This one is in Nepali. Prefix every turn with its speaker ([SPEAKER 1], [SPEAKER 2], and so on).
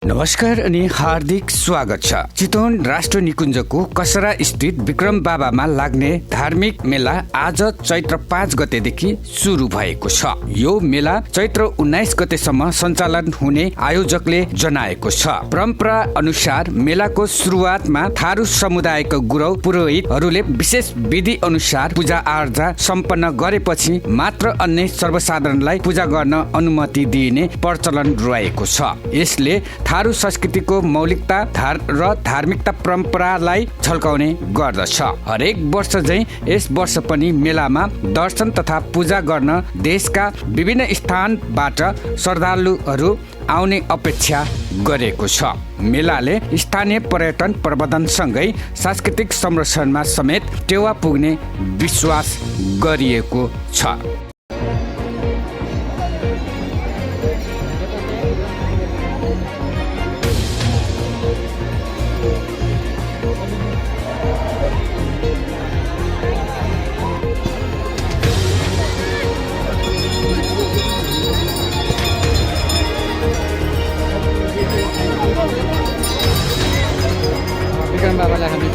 [SPEAKER 1] नमस्कार अनि हार्दिक स्वागत छ। चितवन राष्ट्र निकुञ्जको कसरा स्थित विक्रम बाबामा लाग्ने धार्मिक मेला आज चैत्र 5 गतेदेखि सुरु भएको छ। यो मेला चैत्र 19 गतेसम्म सञ्चालन हुने आयोजकले जनाएको छ। परम्परा अनुसार मेलाको सुरुवातमा थारू समुदायका गुरु पुरोहितहरूले विशेष विधि अनुसार पूजा आर्जा सम्पन्न गरेपछि मात्र अन्य सर्वसाधारणलाई पूजा गर्न अनुमति दिइने प्रचलन रहेको छ। यसले थारू संस्कृतिको मौलिकता र धार्मिकता परम्परालाई झल्काउने गर्दछ। हरेक वर्ष झैं यस वर्ष पनि मेलामा दर्शन तथा पूजा गर्न देशका विभिन्न स्थानबाट श्रद्धालुहरू आउने अपेक्षा गरेको छ। मेलाले स्थानीय पर्यटन प्रबन्धनसँगै सांस्कृतिक संरक्षणमा समेत टेवा पुग्ने विश्वास गरिएको छ।
[SPEAKER 2] विक्रम बाबालाई हामी